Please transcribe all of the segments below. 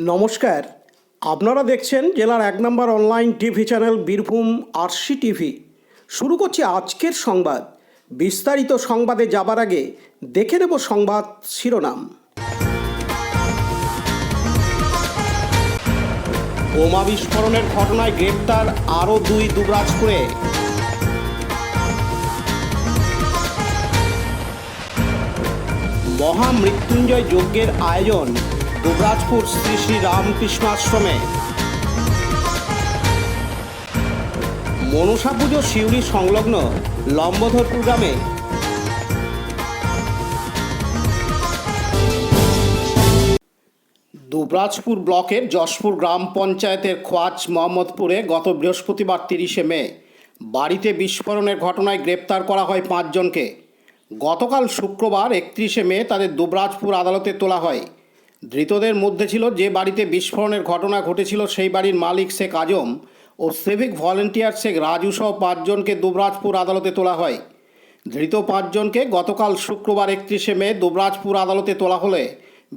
নমস্কার, আপনারা দেখছেন জেলার ১ নম্বর online TV channel Birbhum RC TV. শুরু করছি আজকের সংবাদ। বিস্তারিত সংবাদে যাবার আগে দেখে নেব সংবাদ শিরোনাম। বোমা বিস্ফোরণের ঘটনায় গ্রেপ্তার আরও 2 দুবরাজপুরে। মহামৃত্যুঞ্জয় যজ্ঞের আয়োজন দুবরাজপুর শ্রী শ্রী রামকৃষ্ণ আশ্রমে। মনসা পুজো সিউড়ি সংলগ্ন লম্বধরপুর গ্রামে। দুবরাজপুর ব্লকের যশপুর গ্রাম পঞ্চায়েতের খোয়াজ মোহাম্মদপুরে গত বৃহস্পতিবার 30শে মে বাড়িতে বিস্ফোরণের ঘটনায় গ্রেপ্তার করা হয় 5 জনকে। গতকাল শুক্রবার 31শে মে তাদের দুবরাজপুর আদালতে তোলা হয়। ধৃতদের মধ্যে ছিল যে বাড়িতে বিস্ফোরণের ঘটনা ঘটেছিল সেই বাড়ির মালিক শেখ আজম ও সিভিক ভলেন্টিয়ার শেখ রাজু সহ 5 জনকে দুবরাজপুর আদালতে তোলা হয়। ধৃত 5 জনকে গতকাল শুক্রবার 31শে মে দুবরাজপুর আদালতে তোলা হলে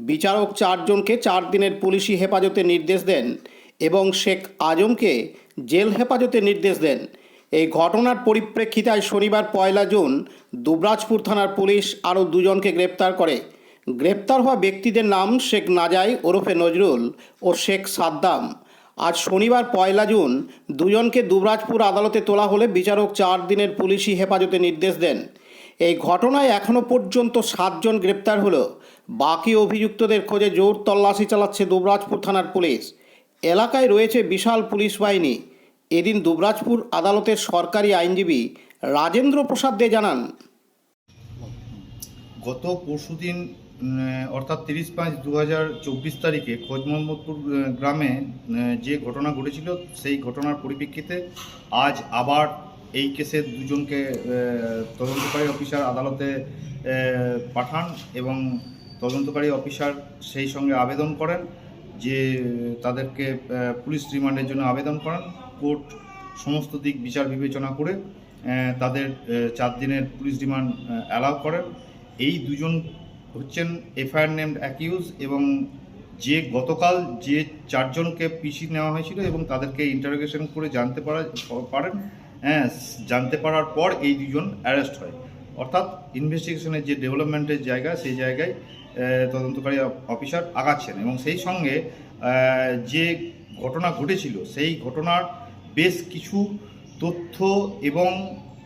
বিচারক 4 জনকে 4 দিনের পুলিশি হেফাজতে নির্দেশ দেন এবং শেখ আজমকে জেল হেফাজতে নির্দেশ দেন। এই ঘটনার পরিপ্রেক্ষিতে আজ শনিবার 1 জুন দুবরাজপুর থানার পুলিশ আরও 2 জনকে গ্রেপ্তার করে। গ্রেপ্তার হওয়া ব্যক্তিদের নাম শেখ নাজাই ওরফে নজরুল ও শেখ সাদ্দাম। আজ শনিবার 1 জুন 2 জনকে দুবরাজপুর আদালতে তোলা হলে বিচারক 4 দিনের পুলিশি হেফাজতে নির্দেশ দেন। এই ঘটনায় এখনও পর্যন্ত 7 জন গ্রেপ্তার হলো। বাকি অভিযুক্তদের খোঁজে জোর তল্লাশি চালাচ্ছে দুবরাজপুর থানার পুলিশ। এলাকায় রয়েছে বিশাল পুলিশ বাহিনী। এদিন দুবরাজপুর আদালতের সরকারি আইনজীবী রাজেন্দ্র প্রসাদ দে জানান, গত পরশুদিন অর্থাৎ 30/5/2024 তারিখে খোয়াজ মোহাম্মদপুর গ্রামে যে ঘটনা ঘটেছিল সেই ঘটনার পরিপ্রেক্ষিতে আজ আবার এই কেসের 2 জনকে তদন্তকারী অফিসার আদালতে পাঠান এবং তদন্তকারী অফিসার সেই সঙ্গে আবেদন করেন যে তাদেরকে পুলিশ রিমান্ডের জন্য আবেদন করেন। কোর্ট সমস্ত দিক বিচার বিবেচনা করে তাদের 4 দিনের পুলিশ রিমান্ড অ্যালাউ করেন। এই 2 জন হচ্ছেন এফআইআর নেমড অ্যাকিউজ এবং যে গতকাল যে 4 জনকে পিসি নেওয়া হয়েছিল এবং তাদেরকে ইন্টারোগেশন করে জানতে পারার পর এই 2 জন অ্যারেস্ট হয়। অর্থাৎ ইনভেস্টিগেশনের যে ডেভেলপমেন্টের জায়গা সেই জায়গায় তদন্তকারী অফিসার আগাচ্ছেন এবং সেই সঙ্গে যে ঘটনা ঘটেছিল সেই ঘটনার বেশ কিছু তথ্য এবং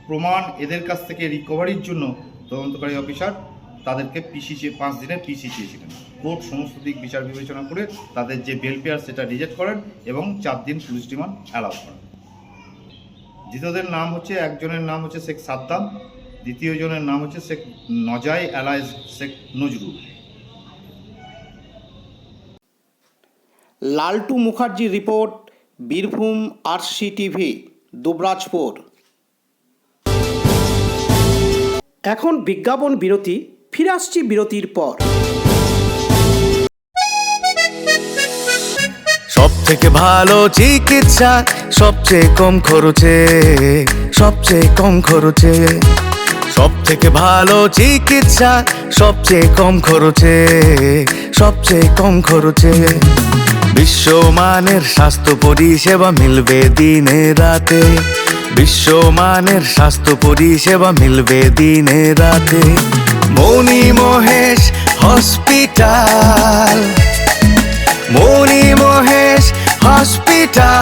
প্রমাণ এদের কাছ থেকে রিকভারির জন্য তদন্তকারী অফিসার তাদেরকে 5 দিনের পিসি চেয়েছিলেন। কোর্ট সমস্ত দিক বিচার বিবেচনা করে তাদের যে বেল পেয়ার সেটা রিজেক্ট করেন এবং 4 দিন পুলিশ রিমান্ড অ্যালাউ করেন। ধৃতদের নাম হচ্ছে, একজনের নাম হচ্ছে শেখ সাদ্দাম, দ্বিতীয় জনের নাম হচ্ছে শেখ নজাই অ্যালাইজ Sheikh Nazrul. Laltu Mukherjee report, Birbhum RC TV, Dubrajpur. এখন বিজ্ঞাপন বিরতি, ফিরে আসছি বিরতির পর। সব থেকে ভালো চিকিৎসা সবচেয়ে কম খরচে, সবচেয়ে কম খরচে। সব থেকে ভালো চিকিৎসা সবচেয়ে কম খরচে, সবচেয়ে কম খরচে। বিশ্বমানের স্বাস্থ্য পরিষেবা মিলবে দিনে রাতে, বিশ্বমানের স্বাস্থ্য পরিষেবা মিলবে দিনে রাতে। মণি মহেশ হসপিটাল, মণি মহেশ হসপিটাল,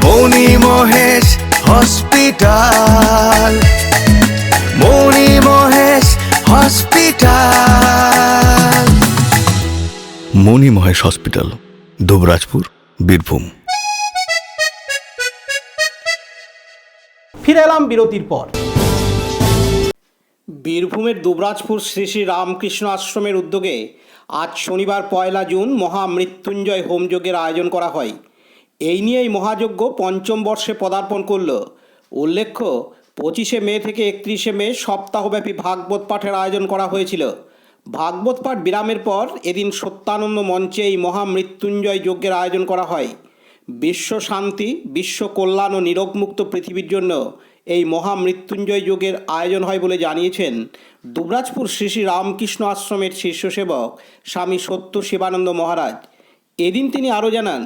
মণি মহেশ হসপিটাল, মণি মহেশ হসপিটাল। মণি মহেশ হসপিটাল, দুবরাজপুর, বীরভূম। ফিরে এলাম বিরতির পর। বীরভূমের দুবরাজপুর শ্রী শ্রী রামকৃষ্ণ আশ্রমের উদ্যোগে আজ শনিবার 1 জুন মহামৃত্যুঞ্জয় হোমযজ্ঞের আয়োজন করা হয়। এই নিয়েই মহাযজ্ঞ 5ম বর্ষে পদার্পণ করল। উল্লেখ্য, 25শে মে থেকে 31শে মে সপ্তাহব্যাপী ভাগবত পাঠের আয়োজন করা হয়েছিল। ভাগবত পাঠ বিরামের পর এদিন সত্যানন্দ মঞ্চে এই মহামৃত্যুঞ্জয় যজ্ঞের আয়োজন করা হয়। বিশ্ব শান্তি, বিশ্ব কল্যাণ ও নিরোগমুক্ত পৃথিবীর জন্য এই মহামৃত্যুঞ্জয় যজ্ঞের আয়োজন হয় বলে জানিয়েছেন দুবরাজপুর শ্রী শ্রী রামকৃষ্ণ আশ্রমের শীর্ষ সেবক স্বামী সত্য শিবানন্দ মহারাজ। এদিন তিনি আরও জানান,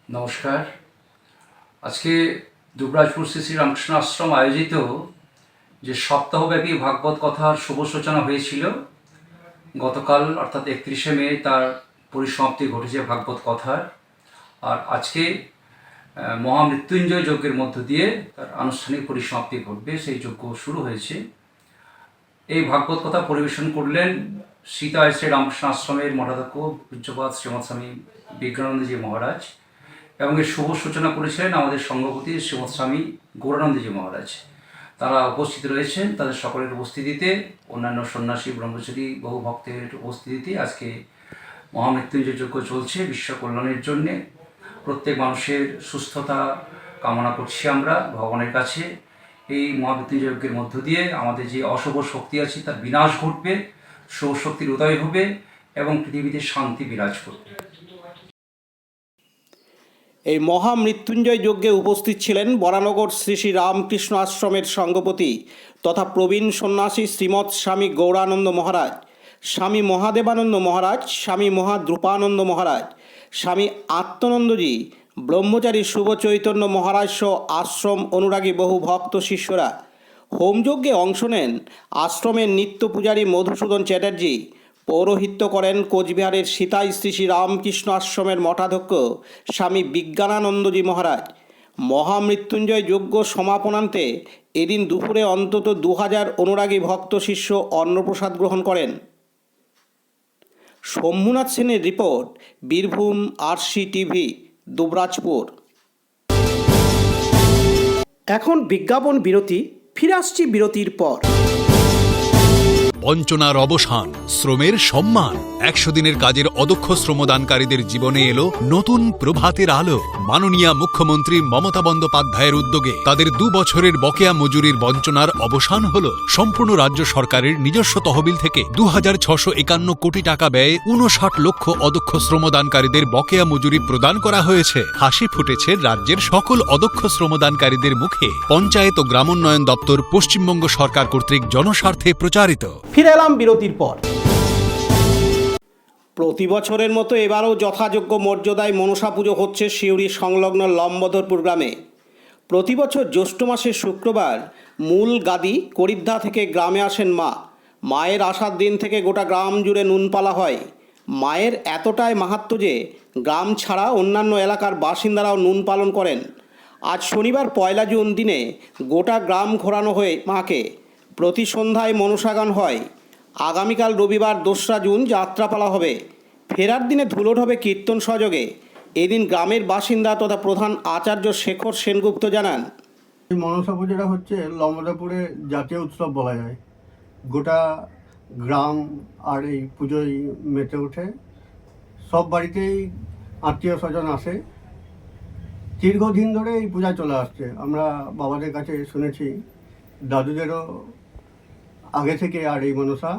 নমস্কার। আজকে দুবরাজপুর শ্রী শ্রী রামকৃষ্ণ আশ্রম আয়োজিত যে সপ্তাহব্যাপী ভাগবত কথার শুভ সূচনা হয়েছিল গতকাল অর্থাৎ 31শে মে তার পরিসমাপ্তি ঘটেছে ভাগবত কথার। আর আজকে মহামৃত্যুঞ্জয় যজ্ঞের মধ্য দিয়ে তার আনুষ্ঠানিক পরিসমাপ্তি ঘটবে, সেই যজ্ঞ শুরু হয়েছে। এই ভাগবত কথা পরিবেশন করলেন সীতা শ্রী রামকৃষ্ণ আশ্রমের মঠাধ্যক্ষ পূজ্যপাদ শ্রীমৎ স্বামী বিজ্ঞানন্দজি মহারাজ, এবং এর শুভ সূচনা করেছিলেন আমাদের সঙ্ঘপতি শ্রীমৎ স্বামী গৌরানন্দজি মহারাজ। তারা উপস্থিত রয়েছেন, তাদের সকলের উপস্থিতিতে, অন্যান্য সন্ন্যাসী ব্রহ্মচারী বহু ভক্তের উপস্থিতিতে আজকে মহামৃত্যুঞ্জয় যজ্ঞ চলছে বিশ্ব কল্যাণের জন্যে। প্রত্যেক মানুষের সুস্থতা কামনা করছি আমরা ভগবানের কাছে। এই মহামৃত্যুঞ্জয় যজ্ঞের মধ্য দিয়ে আমাদের যে অশুভ শক্তি আছে তার বিনাশ ঘটবে, শুভ শক্তির উদয় হবে এবং পৃথিবীতে শান্তি বিরাজ করবে। এই মহামৃত্যুঞ্জয় যজ্ঞে উপস্থিত ছিলেন বরানগর শ্রী শ্রী রামকৃষ্ণ আশ্রমের সঙ্ঘপতি তথা প্রবীণ সন্ন্যাসী শ্রীমৎ স্বামী গৌরানন্দ মহারাজ, স্বামী মহাদেবানন্দ মহারাজ, স্বামী মহাদ্রুপানন্দ মহারাজ, স্বামী আত্মানন্দজি, ব্রহ্মচারী শুভ চৈতন্য মহারাজ সহ আশ্রম অনুরাগী বহু ভক্ত শিষ্যরা। হোমযজ্ঞে অংশ নেন আশ্রমের নিত্য পূজারী মধুসূদন চ্যাটার্জি। পৌরোহিত্য করেন কোচবিহারের সীতাই শ্রী শ্রী রামকৃষ্ণ আশ্রমের মঠাধ্যক্ষ স্বামী বিজ্ঞানানন্দজি মহারাজ। মহামৃত্যুঞ্জয় যজ্ঞ সমাপনান্তে এদিন দুপুরে অন্তত 2000 অনুরাগী ভক্ত শিষ্য অন্নপ্রসাদ গ্রহণ করেন। শম্ভুনাথ সেনের রিপোর্ট, বীরভূম RCTV, দুবরাজপুর। এখন বিজ্ঞাপন বিরতি, ফিরে আসছি বিরতির পর। বঞ্চনার অবসান, শ্রমের সম্মান। 100 দিনের কাজের অদক্ষ শ্রমদানকারীদের জীবনে এলো নতুন প্রভাতের আলো। মাননীয় মুখ্যমন্ত্রী মমতা বন্দ্যোপাধ্যায়ের উদ্যোগে তাদের 2 বছরের বকেয়া মজুরির বঞ্চনার অবসান হলো। সম্পূর্ণ রাজ্য সরকারের নিজস্ব তহবিল থেকে 2651 কোটি টাকা ব্যয়ে 59 লক্ষ অদক্ষ শ্রমদানকারীদের বকেয়া মজুরি প্রদান করা হয়েছে। হাসি ফুটেছে রাজ্যের সকল অদক্ষ শ্রমদানকারীদের মুখে। পঞ্চায়েত ও গ্রামোন্নয়ন দপ্তর পশ্চিমবঙ্গ সরকার কর্তৃক জনস্বার্থে প্রচারিত। ফিরে এলাম বিরতির পর। প্রতি বছরের মতো এবারও যথাযোগ্য মর্যাদায় মনসা পুজো হচ্ছে সিউড়ি সংলগ্ন লম্বধরপুর গ্রামে। প্রতি বছর জ্যৈষ্ঠ মাসের শুক্রবার মূল গাদি করিদ্ধা থেকে গ্রামে আসেন মা। মায়ের আসার দিন থেকে গোটা গ্রাম জুড়ে নুন পালা হয়। মায়ের এতটাই মাহাত্ম্য যে গ্রাম ছাড়া অন্যান্য এলাকার বাসিন্দারাও নুন পালন করেন। আজ শনিবার 1 জুন দিনে গোটা গ্রাম ঘোরানো হয়ে মাকে। প্রতি সন্ধ্যায় মনসা গান হয়। আগামীকাল রবিবার 2রা জুন যাত্রাপালা হবে। ফেরার দিনে ধুলোট হবে কীর্তন সহযোগে। এদিন গ্রামের বাসিন্দা তথা প্রধান আচার্য শেখর সেনগুপ্ত জানান, এই মনসা পুজোটা হচ্ছে লম্বদাপুরে জাতীয় উৎসব বলা যায়। গোটা গ্রাম আর এই পুজোয় মেতে ওঠে। সব বাড়িতেই আত্মীয় স্বজন আসে। দীর্ঘদিন ধরে এই পূজা চলে আসছে। আমরা বাবাদের কাছে শুনেছি, দাদুদেরও আগে থেকে। আর এই মনসা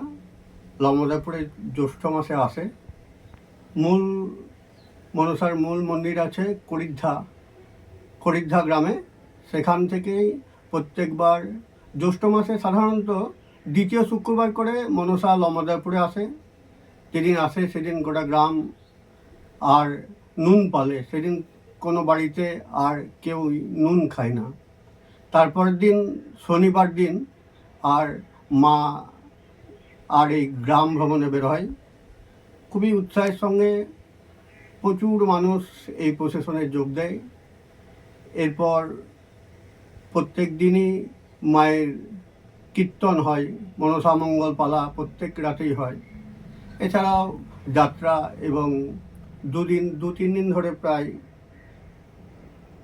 লম্বদাপুরে জ্যৈষ্ঠ মাসে আসে। মূল মনসার মূল মন্দির আছে করিদ্ধা গ্রামে। সেখান থেকেই প্রত্যেকবার জ্যৈষ্ঠ মাসে সাধারণত 2য় শুক্রবার করে মনসা লম্বদাপুরে আসে। যেদিন আসে সেদিন গোটা গ্রাম আর নুন পালে। সেদিন কোনো বাড়িতে আর কেউই নুন খায় না। তারপরের দিন শনিবার দিন আর মা আর এই গ্রাম ভ্রমণে বের হয়। খুবই উৎসাহের সঙ্গে প্রচুর মানুষ এই প্রসেশনে যোগ দেয়। এরপর প্রত্যেক দিনই মায়ের কীর্তন হয়, মনসা মঙ্গল পালা প্রত্যেক রাতেই হয়। এছাড়াও যাত্রা এবং 2-3 দিন ধরে প্রায়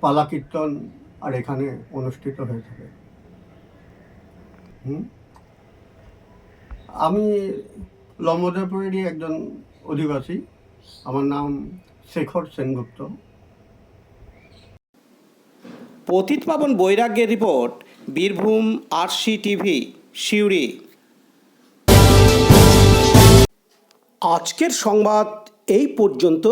পালা কীর্তন আর এখানে অনুষ্ঠিত হয়ে থাকে। আমি লম্বদাপুরেরই একজন অধিবাসী। আমার নাম শেখর সেনগুপ্ত। পতিত পাবন বৈরাগ্যের রিপোর্ট, বীরভূম RCTV, সিউড়ি। আজকের সংবাদ এই পর্যন্ত।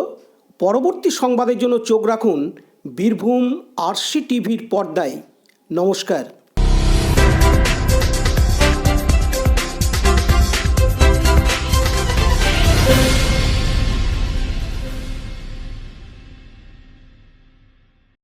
পরবর্তী সংবাদের জন্য চোখ রাখুন বীরভূম আরসি টিভির পর্দায়। নমস্কার।